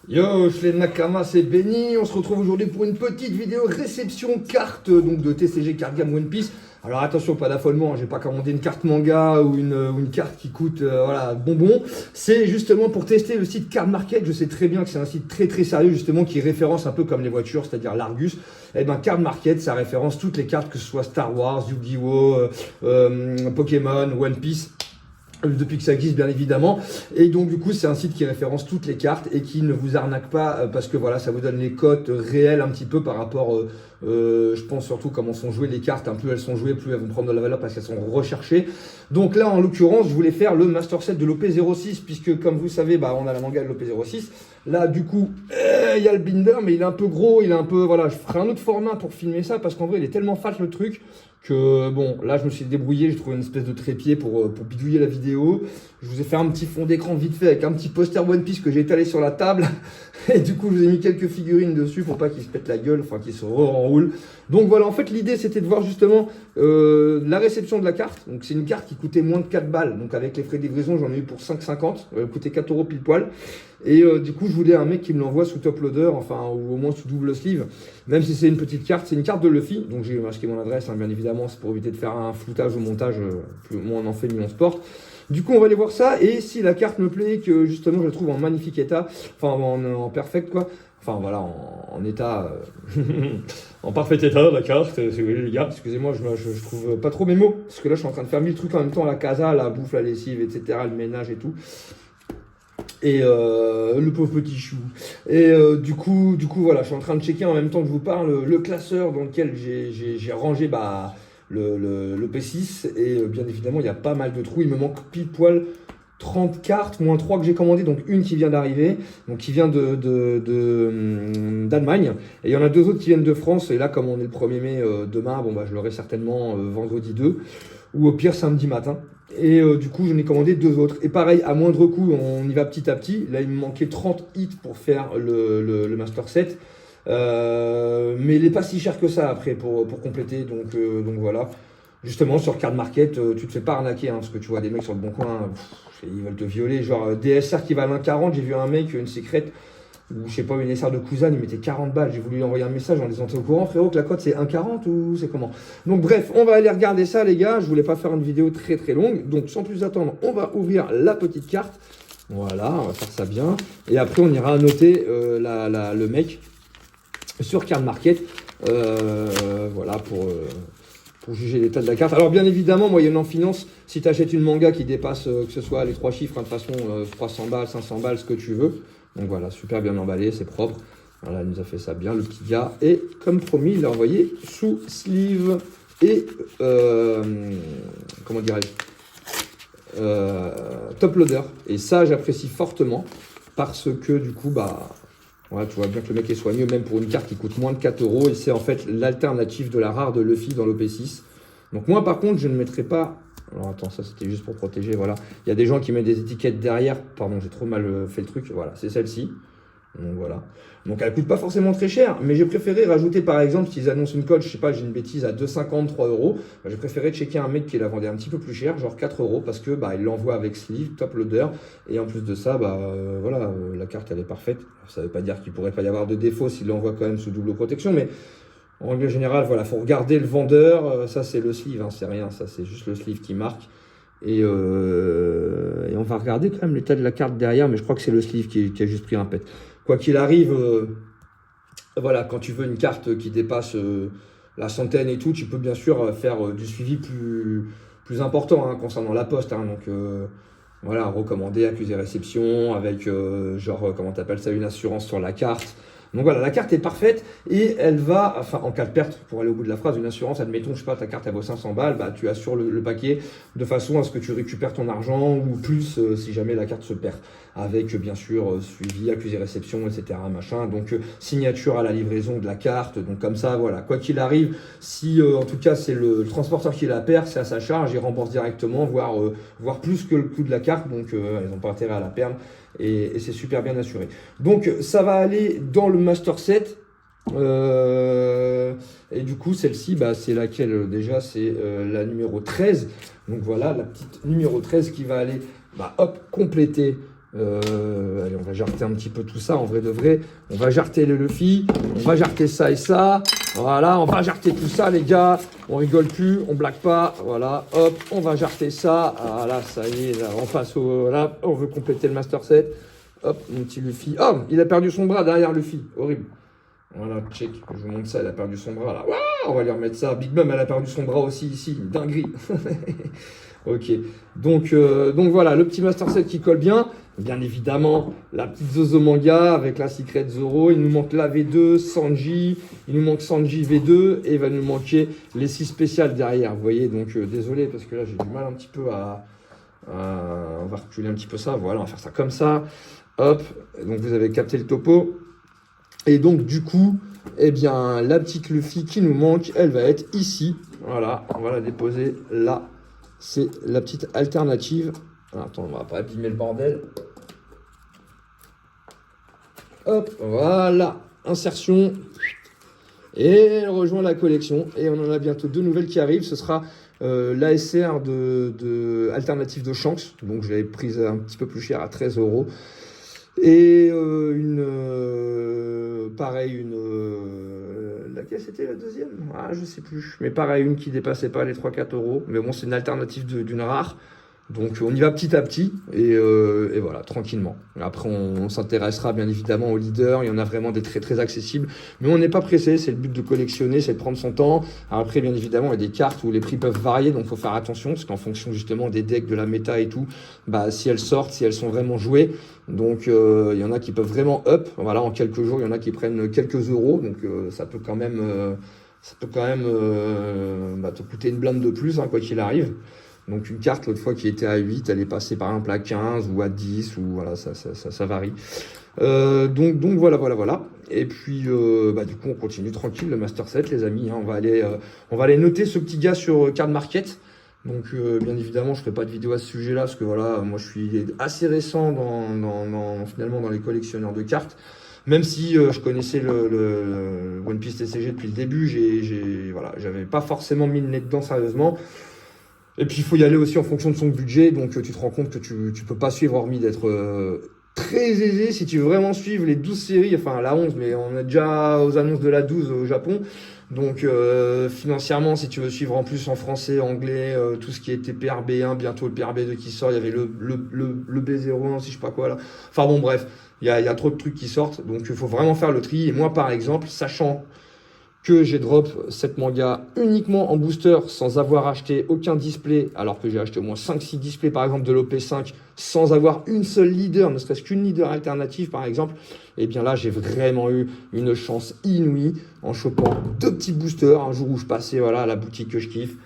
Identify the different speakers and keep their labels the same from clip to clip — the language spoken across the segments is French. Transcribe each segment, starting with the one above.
Speaker 1: Yo, je suis Nakama, c'est Benny. On se retrouve aujourd'hui pour une petite vidéo réception carte donc de TCG Card Game One Piece. Alors attention, pas d'affolement, j'ai pas commandé une carte manga ou une carte qui coûte voilà, bonbon. C'est justement pour tester le site Card Market. Je sais très bien que c'est un site très très sérieux justement qui référence un peu comme les voitures, c'est-à-dire l'Argus. Et ben Card Market, ça référence toutes les cartes, que ce soit Star Wars, Yu-Gi-Oh, Pokémon, One Piece. Depuis que ça existe bien évidemment, et donc du coup c'est un site qui référence toutes les cartes et qui ne vous arnaque pas parce que voilà, ça vous donne les cotes réelles un petit peu par rapport je pense surtout comment sont jouées les cartes, plus elles sont jouées, plus elles vont prendre de la valeur parce qu'elles sont recherchées. Donc là en l'occurrence je voulais faire le Master Set de l'OP06 puisque comme vous savez on a la manga de l'OP06. Là du coup il y a le binder mais il est un peu gros, il est un peu voilà, je ferai un autre format pour filmer ça parce qu'en vrai il est tellement fat le truc que bon, là je me suis débrouillé, j'ai trouvé une espèce de trépied pour bidouiller la vidéo. Je vous ai fait un petit fond d'écran vite fait avec un petit poster One Piece que j'ai étalé sur la table. Et du coup je vous ai mis quelques figurines dessus pour pas qu'ils se pètent la gueule, enfin qu'ils se re-enroulent. Donc voilà, en fait l'idée c'était de voir justement la réception de la carte. Donc c'est une carte qui coûtait moins de 4 balles. Donc avec les frais de livraison j'en ai eu pour 5,50. Elle coûtait 4 € pile poil. Et du coup je voulais un mec qui me l'envoie sous top loader, enfin ou au moins sous double sleeve. Même si c'est une petite carte, c'est une carte de Luffy. Donc j'ai masqué mon adresse bien évidemment, c'est pour éviter de faire un floutage au montage. Plus moins on en fait, mieux on se porte. Du coup, on va aller voir ça, et si la carte me plaît, que justement je la trouve en magnifique état, enfin en perfect quoi, enfin voilà, en état, en parfait état la carte, les gars, excusez-moi, je trouve pas trop mes mots, parce que là je suis en train de faire 1000 trucs en même temps, la casa, la bouffe, la lessive, etc., le ménage et tout. Et le pauvre petit chou. Et du coup voilà, je suis en train de checker en même temps que je vous parle le classeur dans lequel j'ai rangé le P6, et bien évidemment il y a pas mal de trous, il me manque pile poil 30 cartes, moins 3 que j'ai commandées, donc une qui vient d'arriver, donc qui vient d'Allemagne, et il y en a deux autres qui viennent de France, et là comme on est le 1er mai demain, je l'aurai certainement vendredi 2, ou au pire samedi matin. Et du coup, j'en ai commandé deux autres. Et pareil, à moindre coût, on y va petit à petit. Là, il me manquait 30 hits pour faire le Master Set. Mais il n'est pas si cher que ça après pour compléter. Donc voilà. Justement, sur Card Market, tu te fais pas arnaquer. Parce que tu vois des mecs sur le bon coin, ils veulent te violer. Genre DSR qui valent 1,40. J'ai vu un mec, une secrète, ou je sais pas, une SR de Cousin, il mettait 40 balles. J'ai voulu lui envoyer un message en disant: t'es au courant frérot que la cote c'est 1,40 ou c'est comment? Donc bref, on va aller regarder ça les gars. Je voulais pas faire une vidéo très très longue, donc sans plus attendre, on va ouvrir la petite carte. Voilà, on va faire ça bien. Et après on ira noter le mec sur Card Market. Voilà pour juger l'état de la carte. Alors bien évidemment, moyennant finance, si tu achètes une manga qui dépasse, que ce soit les 3 chiffres, de toute façon 300 balles, 500 balles, ce que tu veux. Donc voilà, super bien emballé, c'est propre. Voilà, il nous a fait ça bien, le petit gars. Et comme promis, il l'a envoyé sous sleeve et comment dirais-je, top loader. Et ça, j'apprécie fortement parce que du coup, voilà, tu vois bien que le mec est soigneux, même pour une carte qui coûte moins de 4 €. Et c'est en fait l'alternative de la rare de Luffy dans l'OP6. Donc moi, par contre, je ne mettrai pas... Alors attends, ça c'était juste pour protéger, voilà. Il y a des gens qui mettent des étiquettes derrière. Pardon, j'ai trop mal fait le truc. Voilà, c'est celle-ci. Donc voilà. Donc elle coûte pas forcément très cher, mais j'ai préféré rajouter par exemple, s'ils annoncent une cote, je sais pas, j'ai une bêtise, à 2,50, 3 €, j'ai préféré checker un mec qui la vendait un petit peu plus cher, genre 4 € parce que il l'envoie avec sleeve, top loader, et en plus de ça, voilà, la carte elle est parfaite. Ça veut pas dire qu'il pourrait pas y avoir de défaut s'il l'envoie quand même sous double protection, mais en règle générale, voilà, faut regarder le vendeur. Ça c'est le sleeve, c'est rien, ça c'est juste le sleeve qui marque. Et on va regarder quand même l'état de la carte derrière, mais je crois que c'est le sleeve qui a juste pris un pet. Quoi qu'il arrive, voilà, quand tu veux une carte qui dépasse la centaine et tout, tu peux bien sûr faire du suivi plus important concernant la poste. Donc voilà, recommander, accuser réception, avec genre, comment t'appelles ça, une assurance sur la carte. Donc voilà, la carte est parfaite et elle va, enfin en cas de perte, pour aller au bout de la phrase, une assurance, admettons, je sais pas, ta carte elle vaut 500 balles, tu assures le paquet de façon à ce que tu récupères ton argent ou plus si jamais la carte se perd. Avec bien sûr suivi, accusé réception, etc. machin. Donc signature à la livraison de la carte. Donc comme ça, voilà, quoi qu'il arrive, si en tout cas c'est le transporteur qui la perd, c'est à sa charge, il rembourse directement, voire plus que le coût de la carte. Donc ils n'ont pas intérêt à la perdre. Et c'est super bien assuré. Donc ça va aller dans le Master Set. Et du coup celle-ci c'est laquelle déjà, c'est la numéro 13. Donc voilà la petite numéro 13 qui va aller hop compléter Allez, on va jarter un petit peu tout ça, en vrai de vrai. On va jarter le Luffy, on va jarter ça et ça. Voilà, on va jarter tout ça, les gars. On rigole plus, on blague pas. Voilà, hop, on va jarter ça. Voilà, ça y est, là, on passe au... Là, on veut compléter le Master Set. Hop, mon petit Luffy. Oh, il a perdu son bras derrière Luffy. Horrible. Voilà, check. Je vous montre ça, elle a perdu son bras, là. Waouh, on va lui remettre ça. Big Mom, elle a perdu son bras aussi, ici. Dinguerie. Ok, donc voilà, le petit Master Set qui colle bien. Bien évidemment, la petite Zozo Manga avec la Secret Zoro. Il nous manque la V2, Sanji. Il nous manque Sanji V2 et il va nous manquer les 6 spéciales derrière. Vous voyez, donc désolé parce que là j'ai du mal un petit peu on va reculer un petit peu ça. Voilà, on va faire ça comme ça. Hop, donc vous avez capté le topo. Et donc du coup, eh bien, la petite Luffy qui nous manque, elle va être ici. Voilà, on va la déposer là. C'est la petite alternative. Alors, attends, on va pas abîmer le bordel. Hop, voilà, insertion. Et elle rejoint la collection. Et on en a bientôt 2 nouvelles qui arrivent. Ce sera l'ASR de alternative de Shanks. Donc je l'avais prise un petit peu plus cher à 13 €. Et laquelle c'était la deuxième? Ah, je sais plus. Mais pareil, une qui dépassait pas les 3-4 €. Mais bon, c'est une alternative d'une rare. Donc on y va petit à petit et voilà, tranquillement. Après on s'intéressera bien évidemment aux leaders, il y en a vraiment des très très accessibles, mais on n'est pas pressé, c'est le but de collectionner, c'est de prendre son temps. Après bien évidemment il y a des cartes où les prix peuvent varier, donc il faut faire attention, parce qu'en fonction justement des decks, de la méta et tout, bah si elles sortent, si elles sont vraiment jouées, donc il y en a qui peuvent vraiment up, voilà, en quelques jours, il y en a qui prennent quelques euros, donc ça peut quand même, te coûter une blinde de plus, hein, quoi qu'il arrive. Donc une carte, l'autre fois qui était à 8, elle est passée par exemple à 15 ou à 10, ou voilà, ça varie. Donc voilà. Et puis du coup on continue tranquille le Master Set, les amis, hein. On va aller noter ce petit gars sur Card Market. Donc bien évidemment je ferai pas de vidéo à ce sujet là, parce que voilà, moi je suis assez récent finalement dans les collectionneurs de cartes. Même si je connaissais le One Piece TCG depuis le début, j'avais pas forcément mis le nez dedans sérieusement. Et puis il faut y aller aussi en fonction de son budget, donc tu te rends compte que tu peux pas suivre, hormis d'être très aisé. Si tu veux vraiment suivre les 12 séries, enfin la 11, mais on est déjà aux annonces de la 12 au Japon. Donc financièrement, si tu veux suivre en plus en français, anglais, tout ce qui était PRB1, bientôt le PRB2 qui sort, il y avait le B01, si je sais pas quoi là. Enfin bon bref, il y a trop de trucs qui sortent, donc il faut vraiment faire le tri. Et moi par exemple, sachant que j'ai drop cette manga uniquement en booster sans avoir acheté aucun display, alors que j'ai acheté au moins 5-6 displays par exemple de l'OP5 sans avoir une seule leader, ne serait-ce qu'une leader alternative par exemple, et bien là j'ai vraiment eu une chance inouïe en chopant 2 petits boosters un jour où je passais à la boutique que je kiffe.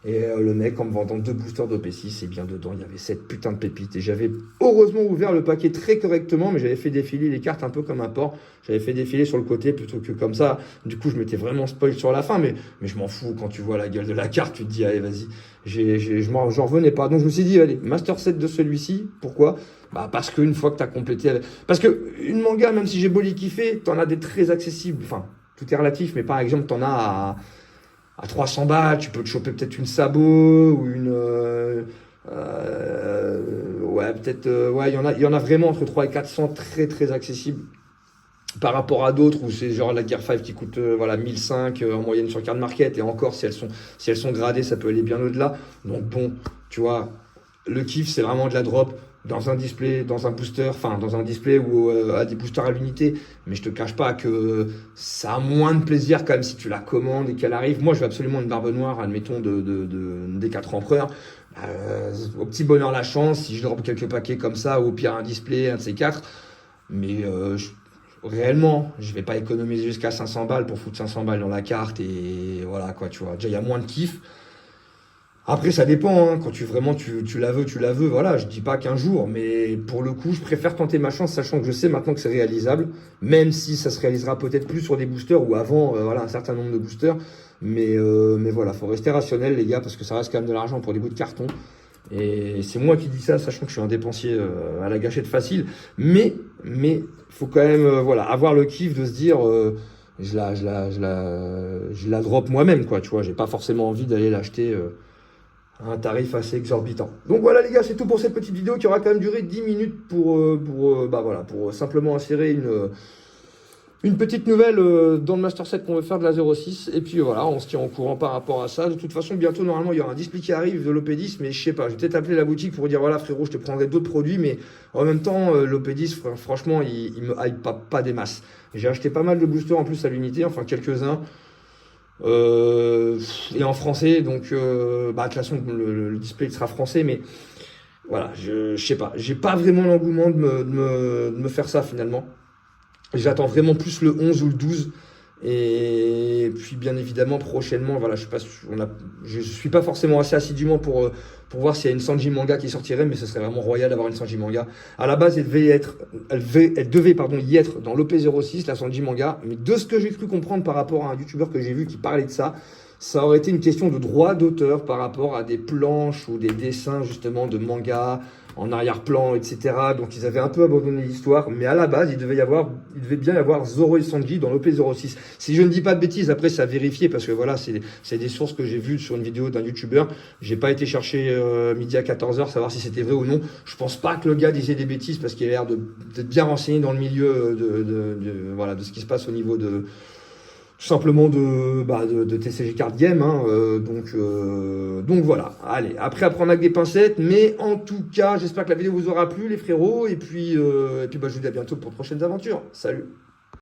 Speaker 1: Et le mec, en me vendant 2 boosters d'OP6, et bien dedans, il y avait cette putain de pépite. Et j'avais heureusement ouvert le paquet très correctement, mais j'avais fait défiler les cartes un peu comme un porc. J'avais fait défiler sur le côté plutôt que comme ça. Du coup, je m'étais vraiment spoil sur la fin, mais je m'en fous. Quand tu vois la gueule de la carte, tu te dis, allez, vas-y. J'en revenais pas. Donc, je me suis dit, allez, Master Set de celui-ci. Pourquoi? Parce qu'une fois que tu as complété... Parce que une manga, même si j'ai beau les kiffer, t'en as des très accessibles. Enfin, tout est relatif, mais par exemple, t'en as à 300 balles, tu peux te choper peut-être une sabot ou une... il y en a vraiment entre 300 et 400 très très accessibles par rapport à d'autres où c'est genre la Gear 5 qui coûte 1005 en moyenne sur Card Market, et encore si elles sont gradées, ça peut aller bien au-delà. Donc bon, tu vois, le kiff c'est vraiment de la drop dans un display, dans un booster, enfin dans un display ou à des boosters à l'unité, mais je te cache pas que ça a moins de plaisir quand même si tu la commandes et qu'elle arrive. Moi je veux absolument une barbe noire, admettons des 4 empereurs, au petit bonheur la chance, si je drop quelques paquets comme ça, ou au pire un display, un de ces 4, mais réellement je vais pas économiser jusqu'à 500 balles pour foutre 500 balles dans la carte, et voilà quoi, tu vois, déjà il y a moins de kiff. Après, ça dépend, hein. Quand tu la veux, voilà, je dis pas qu'un jour, mais pour le coup, je préfère tenter ma chance, sachant que je sais maintenant que c'est réalisable, même si ça se réalisera peut-être plus sur des boosters, ou avant, un certain nombre de boosters, mais voilà, faut rester rationnel, les gars, parce que ça reste quand même de l'argent pour des bouts de carton, et c'est moi qui dis ça, sachant que je suis un dépensier à la gâchette facile, mais faut quand même, avoir le kiff de se dire... je la drop moi-même, quoi, tu vois, j'ai pas forcément envie d'aller l'acheter un tarif assez exorbitant. Donc voilà les gars, c'est tout pour cette petite vidéo qui aura quand même duré 10 minutes pour simplement insérer une petite nouvelle dans le Master 7 qu'on veut faire de la 06. Et puis voilà, on se tient au courant par rapport à ça. De toute façon, bientôt, normalement, il y aura un display qui arrive de l'OP10, mais je sais pas, je vais peut-être appeler la boutique pour dire voilà frérot, je te prendrai d'autres produits, mais en même temps, l'OP10, franchement, il me hype pas des masses. J'ai acheté pas mal de boosters en plus à l'unité, enfin quelques-uns. Et en français, donc de toute façon le display sera français, mais voilà, je sais pas, j'ai pas vraiment l'engouement de me faire ça finalement. J'attends vraiment plus le 11 ou le 12. Et puis bien évidemment prochainement, voilà, je suis pas forcément assez assidûment pour voir s'il y a une Sanji manga qui sortirait, mais ce serait vraiment royal d'avoir une Sanji manga. À la base, elle devait pardon, y être dans l'OP06, la Sanji manga, mais de ce que j'ai cru comprendre par rapport à un youtubeur que j'ai vu qui parlait de ça, ça aurait été une question de droit d'auteur par rapport à des planches ou des dessins justement de manga en arrière-plan, etc. Donc ils avaient un peu abandonné l'histoire, mais à la base, il devait bien y avoir Zoro et Sanji dans l'OP06. Si je ne dis pas de bêtises, après c'est à vérifier, parce que voilà, c'est des sources que j'ai vues sur une vidéo d'un youtubeur. J'ai pas été chercher midi à 14h, savoir si c'était vrai ou non. Je pense pas que le gars disait des bêtises, parce qu'il a l'air d'être bien renseigné dans le milieu de ce qui se passe au niveau de tout simplement de TCG Card Game, hein, donc voilà, allez, après à prendre avec des pincettes, mais en tout cas, j'espère que la vidéo vous aura plu les frérots, et puis je vous dis à bientôt pour de prochaines aventures, salut.